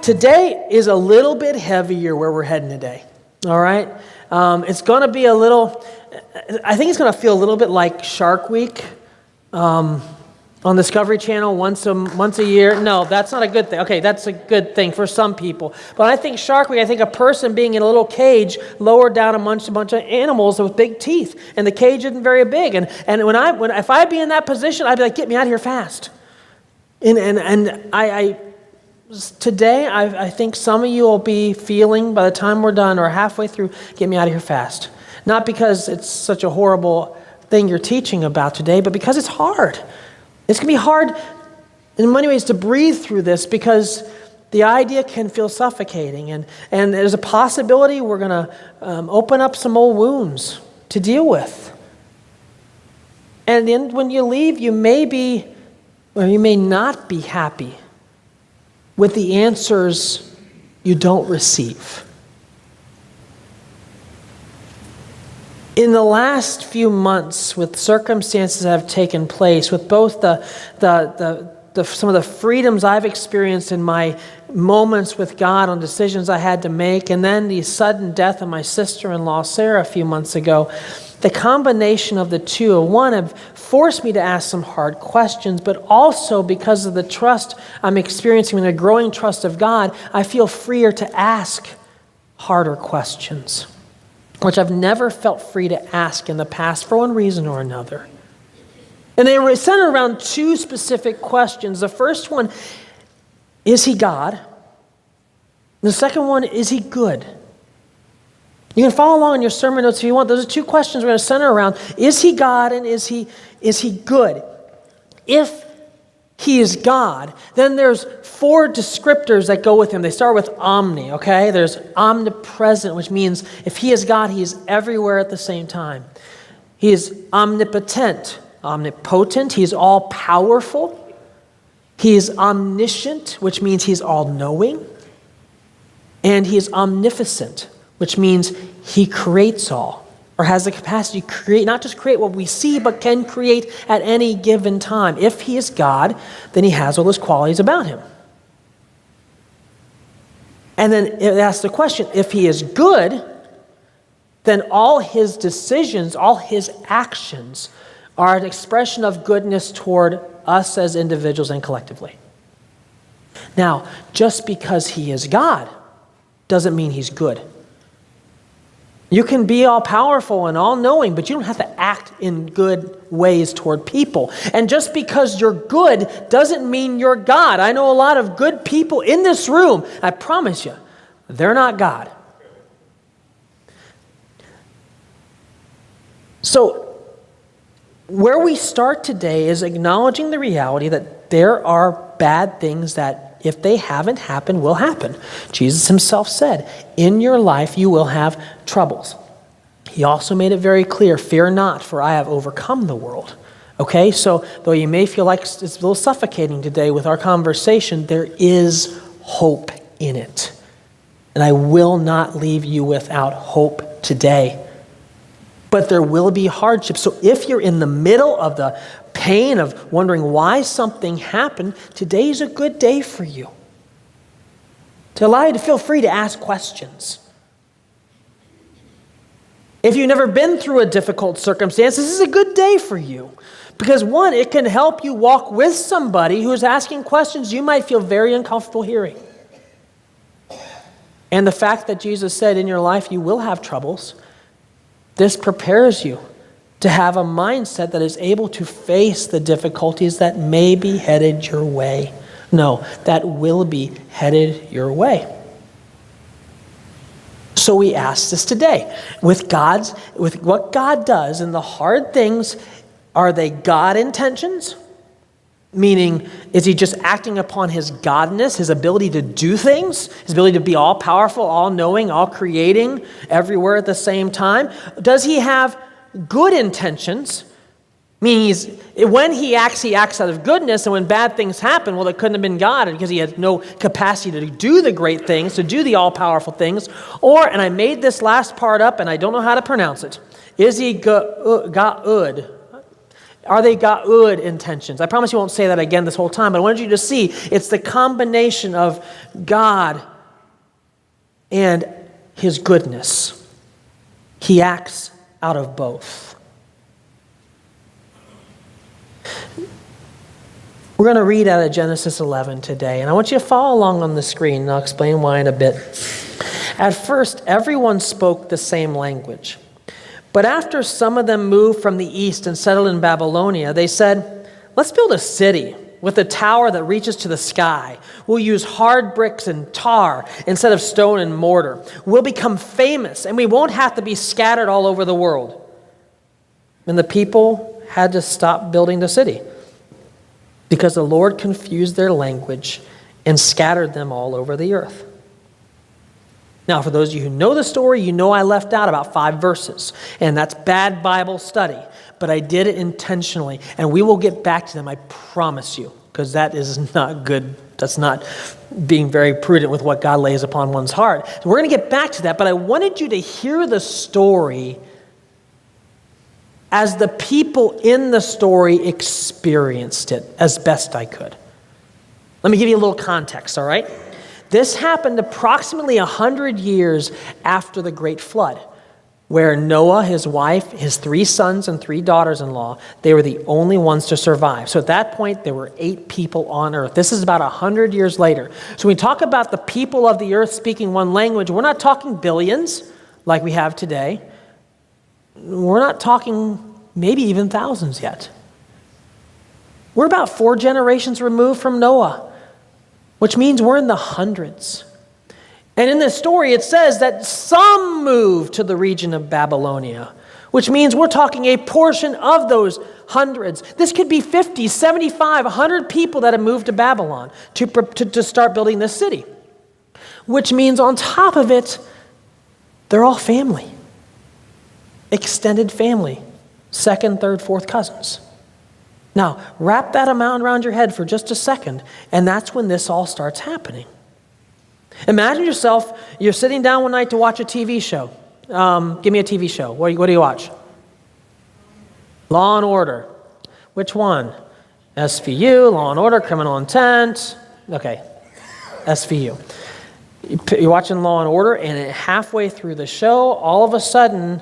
Today is a little bit heavier where we're heading today, all right? It's going to be I think it's going to feel a little bit like Shark Week on Discovery Channel once a year. No, that's not a good thing. Okay, that's a good thing for some people. But I think Shark Week, I think a person being in a little cage lowered down amongst a bunch of animals with big teeth, and the cage isn't very big. And if I'd be in that position, I'd be like, get me out of here fast. Today, I think some of you will be feeling by the time we're done or halfway through, get me out of here fast. Not because it's such a horrible thing you're teaching about today, but because it's hard. It's going to be hard in many ways to breathe through this because the idea can feel suffocating. And there's a possibility we're going to open up some old wounds to deal with. And then when you leave, you may be, or you may not be happy with the answers you don't receive. In the last few months, with circumstances that have taken place, with both some of the freedoms I've experienced in my moments with God on decisions I had to make, and then the sudden death of my sister-in-law, Sarah, a few months ago, the combination of the two, one, have forced me to ask some hard questions, but also because of the trust I'm experiencing and the growing trust of God, I feel freer to ask harder questions, which I've never felt free to ask in the past for one reason or another. And they were centered around two specific questions. The first one, is he God? The second one, is he good? You can follow along in your sermon notes if you want. Those are two questions we're going to center around. Is he God and is he good? If he is God, then there's four descriptors that go with him. They start with omni, okay? There's omnipresent, which means if he is God, he is everywhere at the same time. He is omnipotent, he is all-powerful. He is omniscient, which means he's all-knowing. And he is omnificent, which means he creates all, or has the capacity to create, not just create what we see, but can create at any given time. If he is God, then he has all those qualities about him. And then it asks the question, if he is good, then all his decisions, all his actions are an expression of goodness toward us as individuals and collectively. Now, just because he is God doesn't mean he's good. You can be all-powerful and all-knowing, but you don't have to act in good ways toward people. And just because you're good doesn't mean you're God. I know a lot of good people in this room. I promise you, they're not God. So, where we start today is acknowledging the reality that there are bad things that, if they haven't happened, will happen. Jesus himself said, in your life you will have troubles. He also made it very clear, fear not, for I have overcome the world. Okay, so though you may feel like it's a little suffocating today with our conversation, there is hope in it. And I will not leave you without hope today. But there will be hardship. So if you're in the middle of the pain of wondering why something happened, today's a good day for you. To allow you to feel free to ask questions. If you've never been through a difficult circumstance, this is a good day for you. Because one, it can help you walk with somebody who's asking questions you might feel very uncomfortable hearing. And the fact that Jesus said in your life you will have troubles, this prepares you to have a mindset that is able to face the difficulties that may be headed your way. No, that will be headed your way. So we ask this today. With what God does in the hard things, are they God intentions? Meaning, is he just acting upon his godness, his ability to do things, his ability to be all-powerful, all-knowing, all-creating, everywhere at the same time? Does he have good intentions? Meaning, when he acts out of goodness, and when bad things happen, well, it couldn't have been God because he had no capacity to do the great things, to do the all-powerful things. Or, and I made this last part up, and I don't know how to pronounce it, is he good? Are they Ga'ud intentions? I promise you won't say that again this whole time, but I wanted you to see it's the combination of God and his goodness. He acts out of both. We're going to read out of Genesis 11 today, and I want you to follow along on the screen, and I'll explain why in a bit. At first, everyone spoke the same language. But after some of them moved from the east and settled in Babylonia, they said, let's build a city with a tower that reaches to the sky. We'll use hard bricks and tar instead of stone and mortar. We'll become famous, and we won't have to be scattered all over the world. And the people had to stop building the city because the Lord confused their language and scattered them all over the earth. Now, for those of you who know the story, you know I left out about 5 verses, and that's bad Bible study, but I did it intentionally, and we will get back to them, I promise you, because that is not good. That's not being very prudent with what God lays upon one's heart. So we're going to get back to that, but I wanted you to hear the story as the people in the story experienced it as best I could. Let me give you a little context, all right? This happened approximately 100 years after the Great Flood, where Noah, his wife, his 3 sons and 3 daughters-in-law, they were the only ones to survive. So at that point, there were 8 people on earth. This is about 100 years later. So when we talk about the people of the earth speaking one language, we're not talking billions like we have today. We're not talking maybe even thousands yet. We're about 4 generations removed from Noah, which means we're in the hundreds. And in this story, it says that some moved to the region of Babylonia, which means we're talking a portion of those hundreds. This could be 50, 75, 100 people that have moved to Babylon to start building this city, which means on top of it, they're all family, extended family, 2nd, 3rd, 4th cousins. Now, wrap that amount around your head for just a second, and that's when this all starts happening. Imagine yourself, you're sitting down one night to watch a TV show. Give me a TV show. What do you watch? Law and Order. Which one? SVU, Law and Order, Criminal Intent. Okay, SVU. You're watching Law and Order, and halfway through the show, all of a sudden,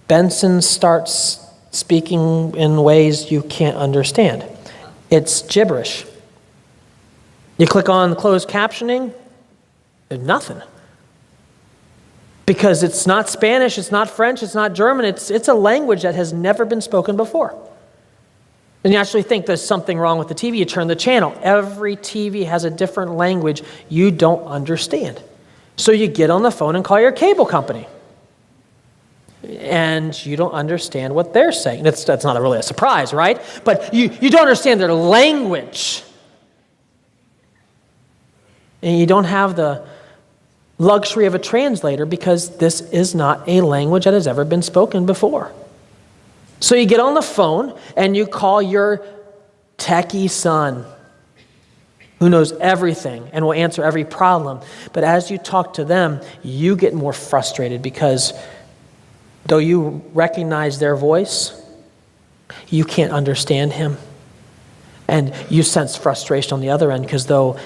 Benson starts speaking in ways you can't understand. It's gibberish. You click on closed captioning, there's nothing. Because it's not Spanish, it's not French, it's not German, it's a language that has never been spoken before. And you actually think there's something wrong with the TV, you turn the channel. Every TV has a different language you don't understand. So you get on the phone and call your cable company. And you don't understand what they're saying. That's not really a surprise, right? But you don't understand their language. And you don't have the luxury of a translator because this is not a language that has ever been spoken before. So you get on the phone and you call your techie son who knows everything and will answer every problem. But as you talk to them, you get more frustrated because though you recognize their voice, you can't understand him. And you sense frustration on the other end because though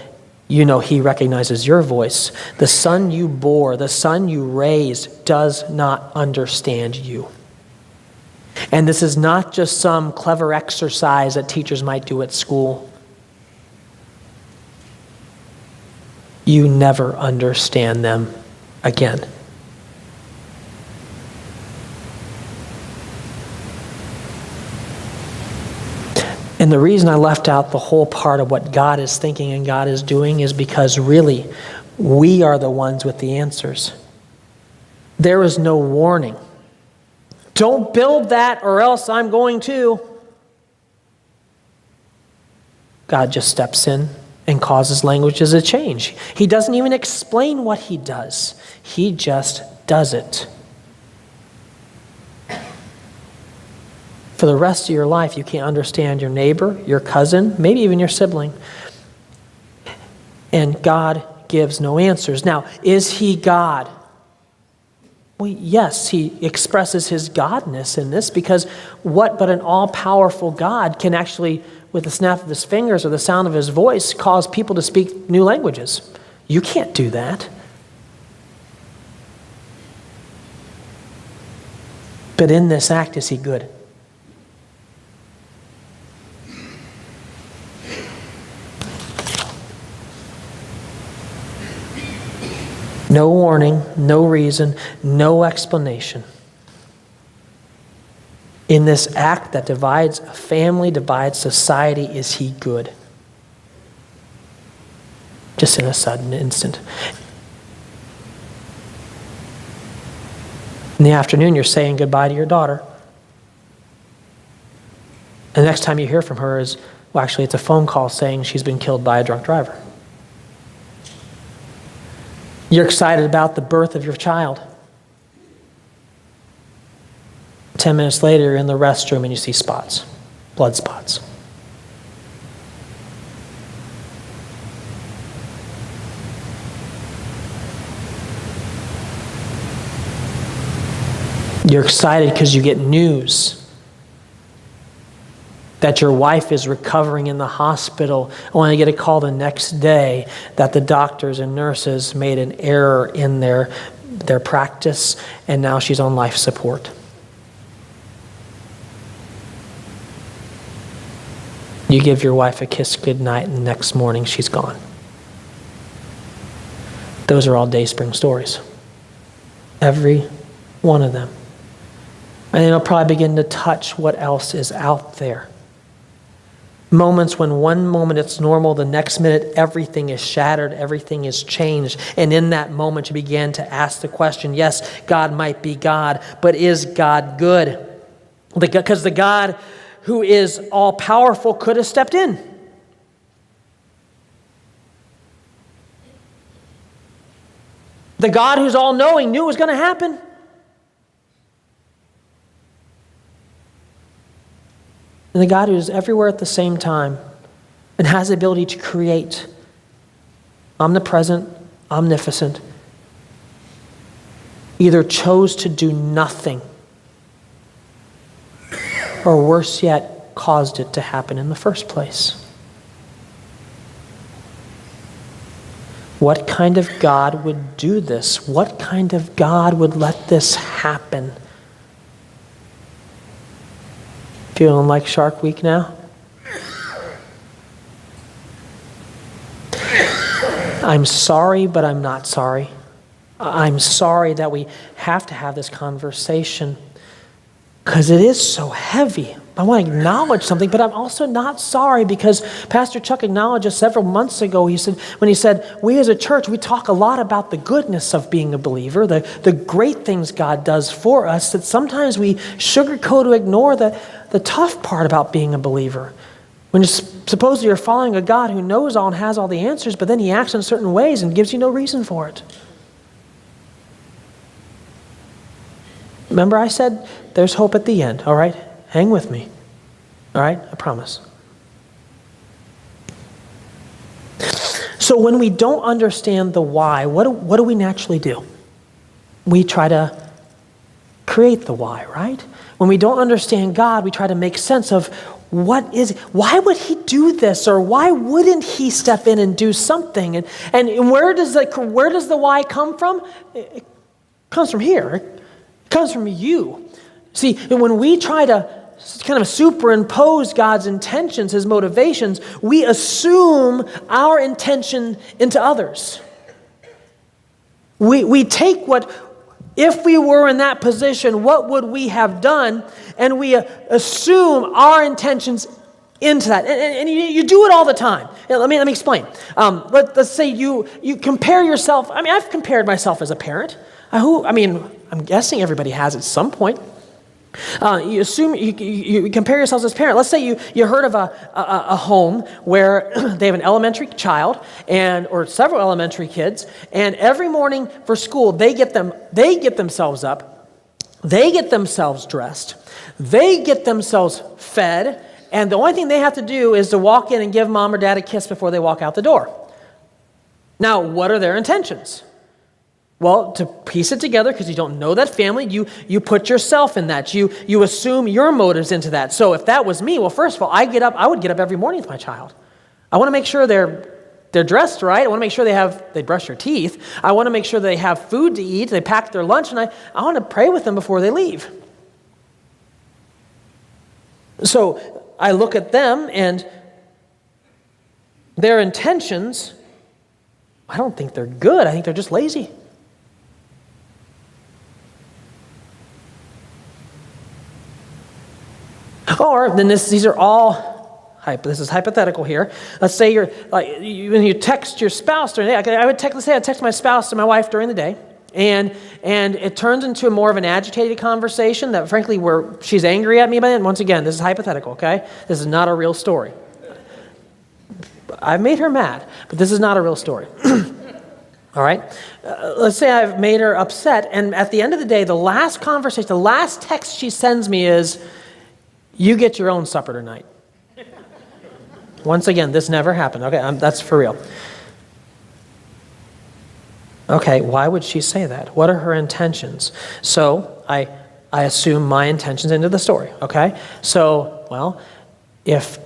you know he recognizes your voice, the son you bore, the son you raised does not understand you. And this is not just some clever exercise that teachers might do at school. You never understand them again. And the reason I left out the whole part of what God is thinking and God is doing is because really, we are the ones with the answers. There is no warning. Don't build that or else I'm going to. God just steps in and causes languages to change. He doesn't even explain what he does. He just does it. For the rest of your life, you can't understand your neighbor, your cousin, maybe even your sibling. And God gives no answers. Now, is he God? Well, yes, he expresses his godness in this, because what but an all-powerful God can actually, with the snap of his fingers or the sound of his voice, cause people to speak new languages? You can't do that. But in this act, is he good? No warning, no reason, no explanation. In this act that divides a family, divides society, is he good? Just in a sudden instant. In the afternoon, you're saying goodbye to your daughter. And the next time you hear from her is, well, actually, it's a phone call saying she's been killed by a drunk driver. You're excited about the birth of your child. 10 minutes later, you're in the restroom and you see spots, blood spots. You're excited because you get news that your wife is recovering in the hospital, only to get a call the next day that the doctors and nurses made an error in their practice, and now she's on life support. You give your wife a kiss goodnight, and the next morning she's gone. Those are all Dayspring stories. Every one of them. And it'll probably begin to touch what else is out there. Moments when one moment it's normal, the next minute everything is shattered, everything is changed. And in that moment you begin to ask the question, yes, God might be God, but is God good? Because the God who is all-powerful could have stepped in. The God who's all-knowing knew it was going to happen. And the God who is everywhere at the same time and has the ability to create, omnipresent, omnipotent, either chose to do nothing, or worse yet, caused it to happen in the first place. What kind of God would do this? What kind of God would let this happen? Feeling like Shark Week now? I'm sorry, but I'm not sorry. I'm sorry that we have to have this conversation because it is so heavy. I want to acknowledge something, but I'm also not sorry because Pastor Chuck acknowledged us several months ago. He said, we as a church, we talk a lot about the goodness of being a believer, the great things God does for us, that sometimes we sugarcoat or ignore the tough part about being a believer. When supposedly you're following a God who knows all and has all the answers, but then he acts in certain ways and gives you no reason for it. Remember I said there's hope at the end, all right? Hang with me, all right? I promise. So when we don't understand the why, what do we naturally do? We try to create the why, right? When we don't understand God, we try to make sense of why would he do this, or why wouldn't he step in and do something? And where does the why come from? It comes from here. It comes from you. See, when we try to kind of superimpose God's intentions, his motivations, we assume our intention into others. We take if we were in that position, what would we have done? And we assume our intentions into that. And you do it all the time. Let me explain. Let's say you compare yourself. I mean, I've compared myself as a parent. I'm guessing everybody has at some point. You assume you compare yourselves as parents. Let's say you heard of a home where they have an elementary child or several elementary kids, and every morning for school they get themselves up, they get themselves dressed, they get themselves fed, and the only thing they have to do is to walk in and give mom or dad a kiss before they walk out the door. Now, what are their intentions? Well, to piece it together, because you don't know that family, you put yourself in that. You assume your motives into that. So if that was me, well, first of all, I would get up every morning with my child. I want to make sure they're dressed right. I want to make sure they brush their teeth. I want to make sure they have food to eat. They pack their lunch, and I want to pray with them before they leave. So I look at them and their intentions, I don't think they're good. I think they're just lazy. Or then these are all, this is hypothetical here. Let's say when you text your spouse during the day, I would text my spouse to my wife during the day, and it turns into more of an agitated conversation that frankly where she's angry at me by then. Once again, this is hypothetical, okay? This is not a real story. I've made her mad, but this is not a real story. All right? Let's say I've made her upset, and at the end of the day, the last conversation, the last text she sends me is, "You get your own supper tonight." Once again, this never happened. Okay, that's for real. Okay, why would she say that? What are her intentions? So I assume my intentions into the story, okay? So, well, if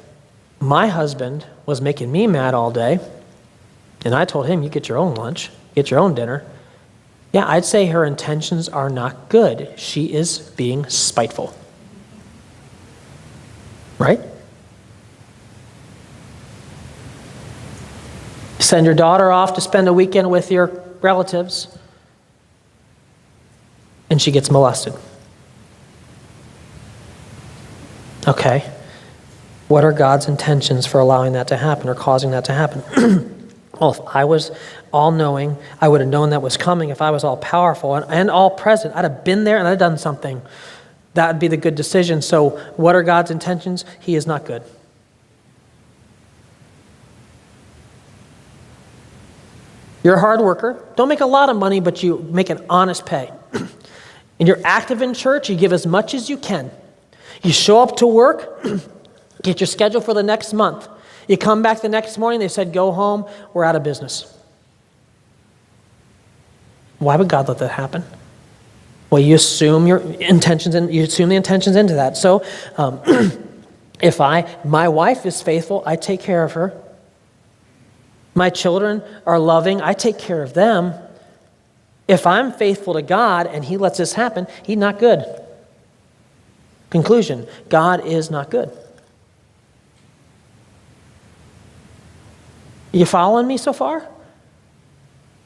my husband was making me mad all day, and I told him, "You get your own lunch, get your own dinner," yeah, I'd say her intentions are not good. She is being spiteful. Right? Send your daughter off to spend a weekend with your relatives, and she gets molested. Okay. What are God's intentions for allowing that to happen or causing that to happen? Well, if I was all-knowing, I would have known that was coming. If I was all-powerful and all-present, I'd have been there and I'd have done something. That would be the good decision. So what are God's intentions? He is not good. You're a hard worker. Don't make a lot of money, but you make an honest pay. And you're active in church. You give as much as you can. You show up to work, get your schedule for the next month. You come back the next morning, they said, "Go home, we're out of business." Why would God let that happen? Well, you assume your intentions and you assume the intentions into that. So, if my wife is faithful, I take care of her. My children are loving, I take care of them. If I'm faithful to God and He lets this happen, He's not good. Conclusion: God is not good. You following me so far?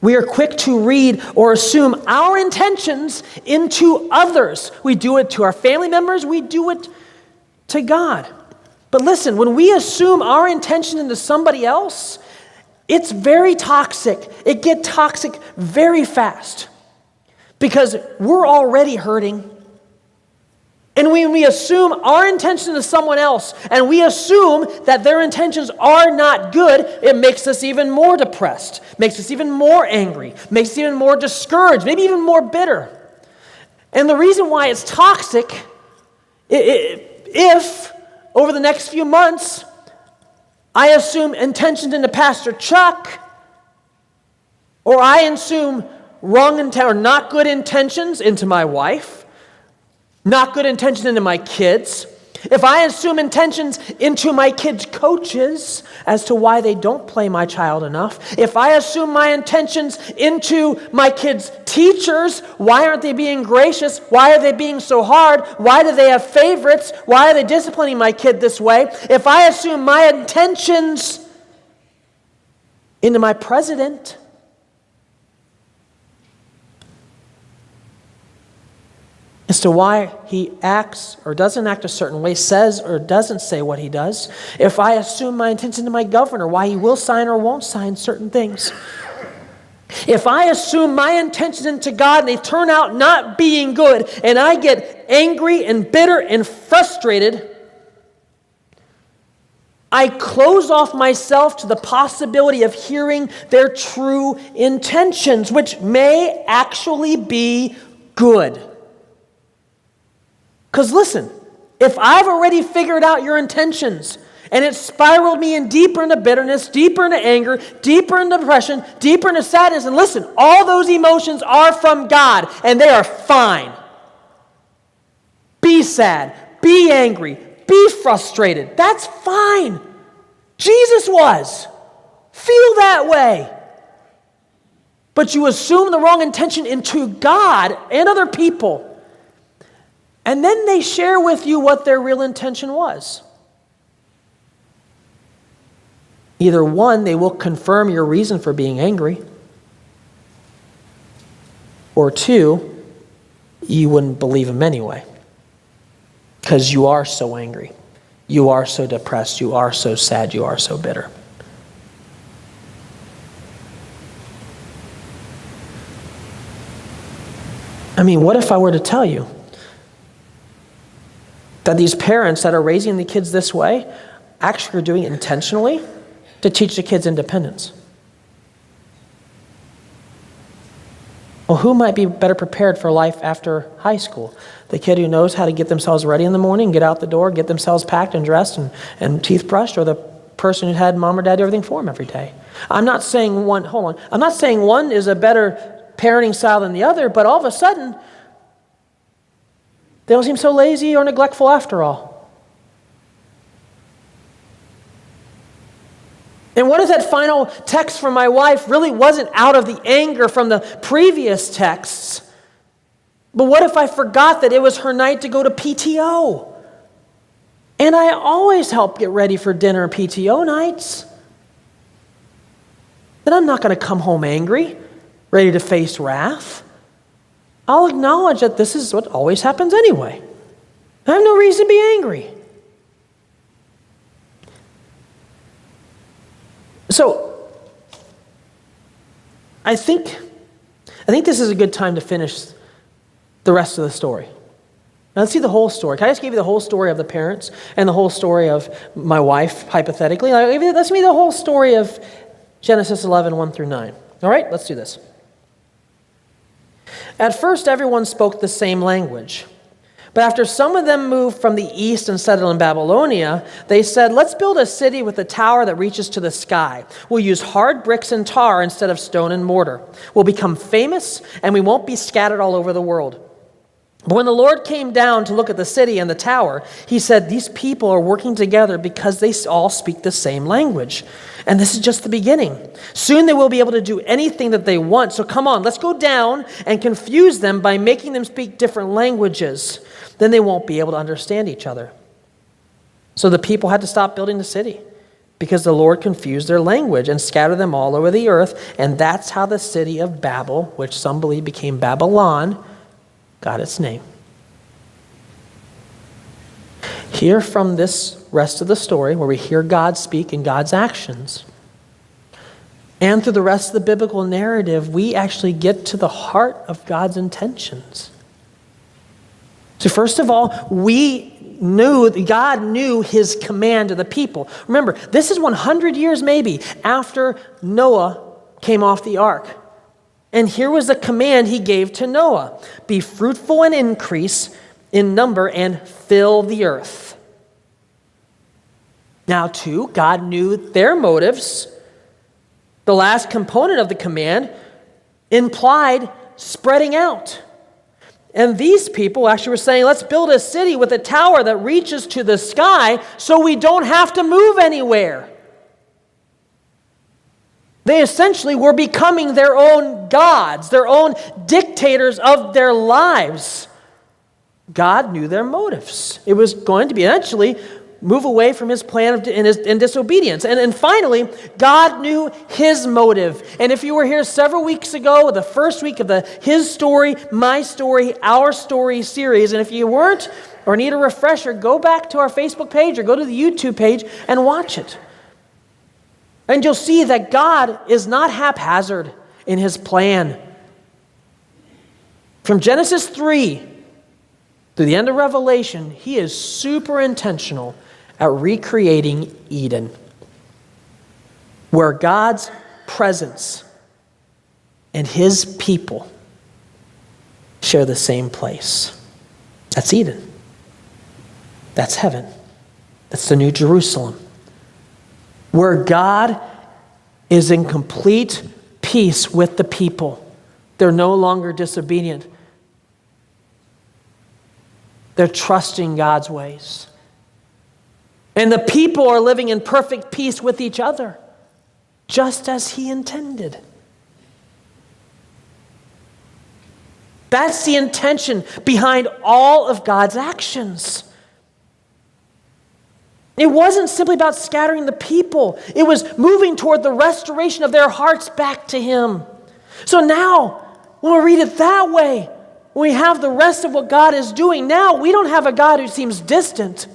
We are quick to read or assume our intentions into others. We do it to our family members. We do it to God. But listen, when we assume our intention into somebody else, it's very toxic. It gets toxic very fast because we're already hurting. And when we assume our intention to someone else and we assume that their intentions are not good, it makes us even more depressed, makes us even more angry, makes us even more discouraged, maybe even more bitter. And the reason why it's toxic, if over the next few months I assume intentions into Pastor Chuck, or I assume wrong intent or not good intentions into my wife, not good intentions into my kids, if I assume intentions into my kids' coaches as to why they don't play my child enough, if I assume my intentions into my kids' teachers, why aren't they being gracious? Why are they being so hard? Why do they have favorites? Why are they disciplining my kid this way? If I assume my intentions into my president, as to why he acts or doesn't act a certain way, says or doesn't say what he does, if I assume my intention to my governor, why he will sign or won't sign certain things, if I assume my intentions into God and they turn out not being good, and I get angry and bitter and frustrated, I close off myself to the possibility of hearing their true intentions, which may actually be good. Because listen, if I've already figured out your intentions, And it spiraled me in deeper into bitterness, deeper into anger, deeper into depression, deeper into sadness. And listen, all those emotions are from God, and they are fine. Be sad, be angry, be frustrated. That's fine. Jesus was. Feel that way. But you assume the wrong intention into God and other people. And then they share with you what their real intention was. Either one, they will confirm your reason for being angry. Or two, you wouldn't believe them anyway. Because you are so angry. You are so depressed. You are so sad. You are so bitter. I mean, what if I were to tell you that these parents that are raising the kids this way actually are doing it intentionally to teach the kids independence? Well, who might be better prepared for life after high school? The kid who knows how to get themselves ready in the morning, get out the door, get themselves packed and dressed and teeth brushed, or the person who had mom or dad do everything for them every day? I'm not saying one is a better parenting style than the other, but all of a sudden, they don't seem so lazy or neglectful after all. And what if that final text from my wife really wasn't out of the anger from the previous texts? But what if I forgot that it was her night to go to PTO? And I always help get ready for dinner and PTO nights. Then I'm not going to come home angry, ready to face wrath. I'll acknowledge that this is what always happens anyway. I have no reason to be angry. So, I think this is a good time to finish the rest of the story. Now, let's see the whole story. Can I just give you the whole story of the parents and the whole story of my wife, hypothetically? Let's give me the whole story of Genesis 11, 1 through 9. All right, let's do this. At first, everyone spoke the same language. But after some of them moved from the east and settled in Babylonia, they said, let's build a city with a tower that reaches to the sky. We'll use hard bricks and tar instead of stone and mortar. We'll become famous, and we won't be scattered all over the world. But when the Lord came down to look at the city and the tower, he said, these people are working together because they all speak the same language. And this is just the beginning. Soon they will be able to do anything that they want. So come on, let's go down and confuse them by making them speak different languages. Then they won't be able to understand each other. So the people had to stop building the city because the Lord confused their language and scattered them all over the earth. And that's how the city of Babel, which some believe became Babylon, got its name. Hear from this rest of the story where we hear God speak in God's actions. And through the rest of the biblical narrative, we actually get to the heart of God's intentions. So first of all, God knew his command to the people. Remember, this is 100 years maybe after Noah came off the ark. And here was the command he gave to Noah. Be fruitful and increase in number and fill the earth. Now, too, God knew their motives. The last component of the command implied spreading out. And these people actually were saying, let's build a city with a tower that reaches to the sky so we don't have to move anywhere. They essentially were becoming their own gods, their own dictators of their lives. God knew their motives. It was going to be eventually move away from his plan in disobedience. And finally, God knew his motive. And if you were here several weeks ago, the first week of the His Story, My Story, Our Story series, and if you weren't or need a refresher, go back to our Facebook page or go to the YouTube page and watch it. And you'll see that God is not haphazard in his plan. From Genesis 3 to the end of Revelation, he is super intentional at recreating Eden, where God's presence and his people share the same place. That's Eden. That's heaven. That's the New Jerusalem. where God is in complete peace with the people. They're no longer disobedient. They're trusting God's ways. And the people are living in perfect peace with each other, just as He intended. That's the intention behind all of God's actions. It wasn't simply about scattering the people. It was moving toward the restoration of their hearts back to Him. So now, when we read it that way, when we have the rest of what God is doing, now we don't have a God who seems distant.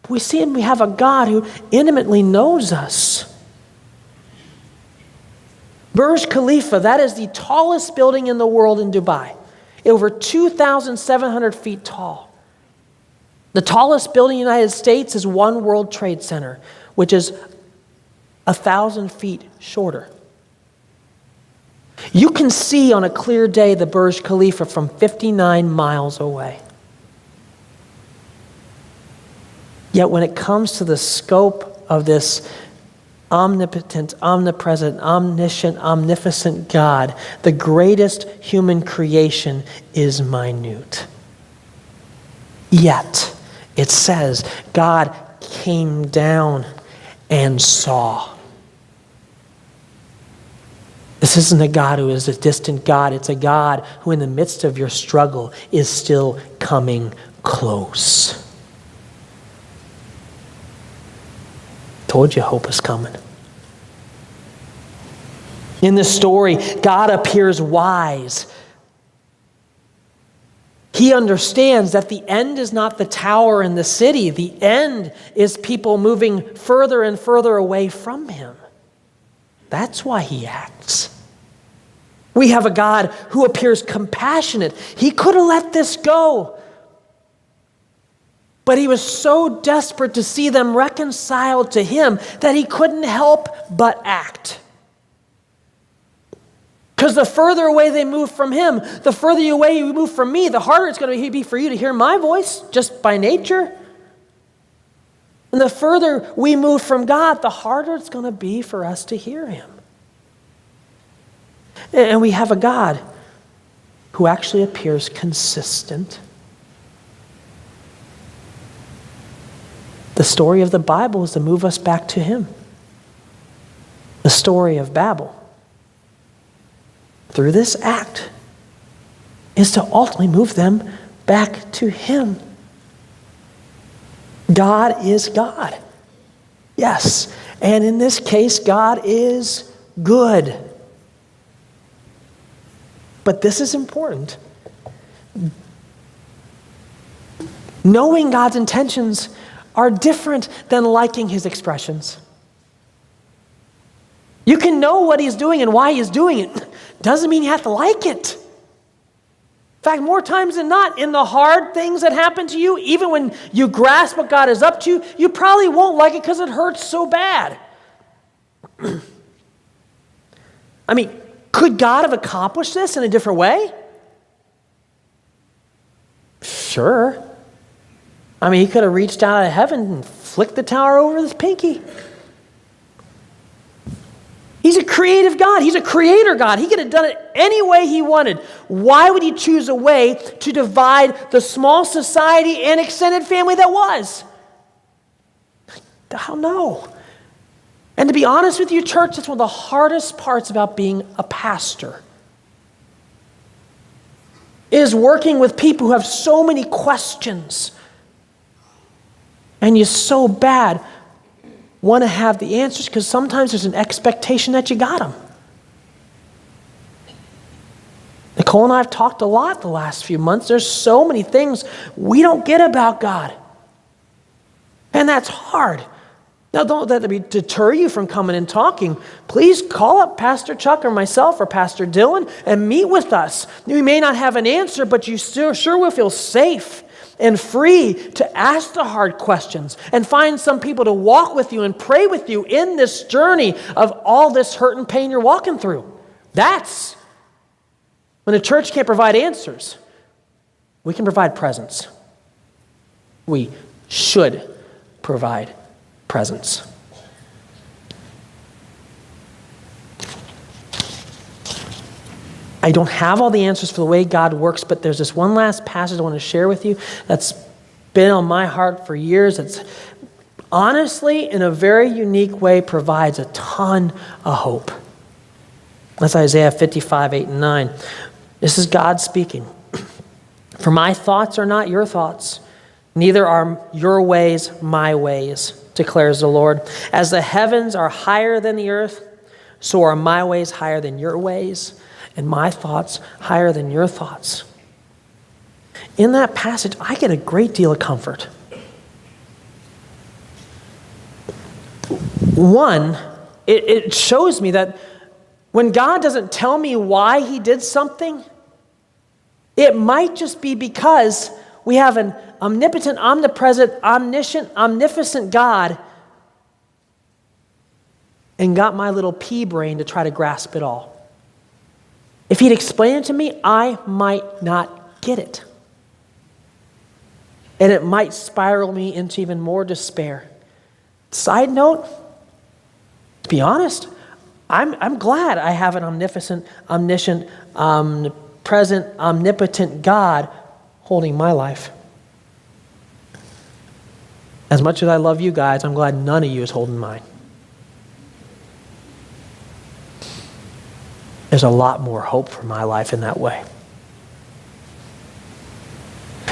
We have a God who intimately knows us. Burj Khalifa, that is the tallest building in the world in Dubai. Over 2,700 feet tall. The tallest building in the United States is One World Trade Center, which is 1,000 feet shorter. You can see on a clear day the Burj Khalifa from 59 miles away. Yet when it comes to the scope of this omnipotent, omnipresent, omniscient, omnificent God, the greatest human creation is minute. Yet, it says, God came down and saw. This isn't a God who is a distant God. It's a God who in the midst of your struggle is still coming close. Told you hope is coming. In this story, God appears wise. He understands that the end is not the tower and the city. The end is people moving further and further away from Him. That's why He acts. We have a God who appears compassionate. He could have let this go. But He was so desperate to see them reconciled to Him that He couldn't help but act. Because the further away they move from Him, the further away you move from me, the harder it's going to be for you to hear my voice, just by nature. And the further we move from God, the harder it's going to be for us to hear Him. And we have a God who actually appears consistent. The story of the Bible is to move us back to Him. The story of Babel, through this act, is to ultimately move them back to Him. God is God. Yes. And in this case, God is good. But this is important. Knowing God's intentions are different than liking His expressions. You can know what He's doing and why He's doing it. Doesn't mean you have to like it. In fact, more times than not, in the hard things that happen to you, even when you grasp what God is up to, you probably won't like it because it hurts so bad. I mean, could God have accomplished this in a different way? Sure. I mean, He could have reached out of heaven and flicked the tower over with His pinky. He's a creative God. He's a creator God. He could have done it any way He wanted. Why would He choose a way to divide the small society and extended family that was? I don't know. And to be honest with you, church, that's one of the hardest parts about being a pastor. Is working with people who have so many questions. And you so bad want to have the answers because sometimes there's an expectation that you got them. Nicole and I have talked a lot the last few months. There's so many things we don't get about God. And that's hard. Now, don't let that deter you from coming and talking. Please call up Pastor Chuck or myself or Pastor Dylan and meet with us. We may not have an answer, but you sure will feel safe and free to ask the hard questions and find some people to walk with you and pray with you in this journey of all this hurt and pain you're walking through. That's when the church can't provide answers. We can provide presence. We should provide presence. I don't have all the answers for the way God works, but there's this one last passage I want to share with you that's been on my heart for years. It's honestly, in a very unique way, provides a ton of hope. That's Isaiah 55, 8 and 9. This is God speaking. For my thoughts are not your thoughts, neither are your ways my ways, declares the Lord. As the heavens are higher than the earth, so are my ways higher than your ways, and my thoughts higher than your thoughts. In that passage, I get a great deal of comfort. One, it shows me that when God doesn't tell me why he did something, it might just be because we have an omnipotent, omnipresent, omniscient, omnificent God and got my little pea brain to try to grasp it all. If he'd explained it to me, I might not get it. And it might spiral me into even more despair. Side note, to be honest, I'm glad I have an omnipotent, omniscient, omnipresent, omnipotent God holding my life. As much as I love you guys, I'm glad none of you is holding mine. There's a lot more hope for my life in that way.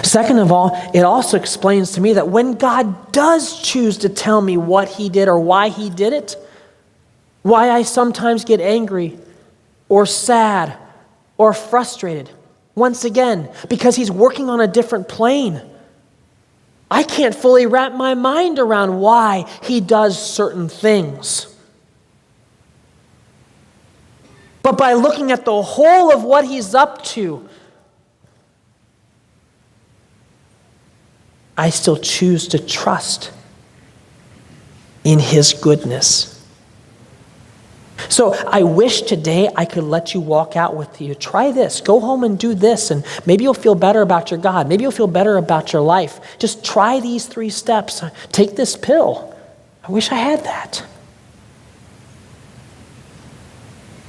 Second of all, it also explains to me that when God does choose to tell me what he did or why he did it, why I sometimes get angry or sad or frustrated, once again, because he's working on a different plane. I can't fully wrap my mind around why he does certain things. But by looking at the whole of what he's up to, I still choose to trust in his goodness. So I wish today I could let you walk out with you. Try this. Go home and do this, and maybe you'll feel better about your God. Maybe you'll feel better about your life. Just try these 3 steps. Take this pill. I wish I had that.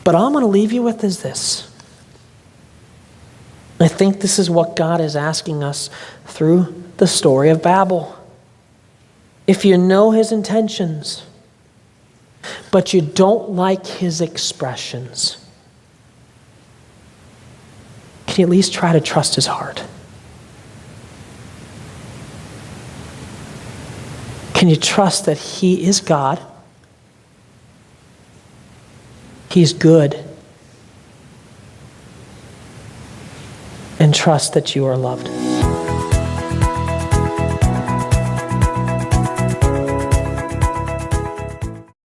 But all I'm going to leave you with is this. I think this is what God is asking us through the story of Babel. If you know his intentions, but you don't like his expressions, can you at least try to trust his heart? Can you trust that he is God? He's good. And trust that you are loved.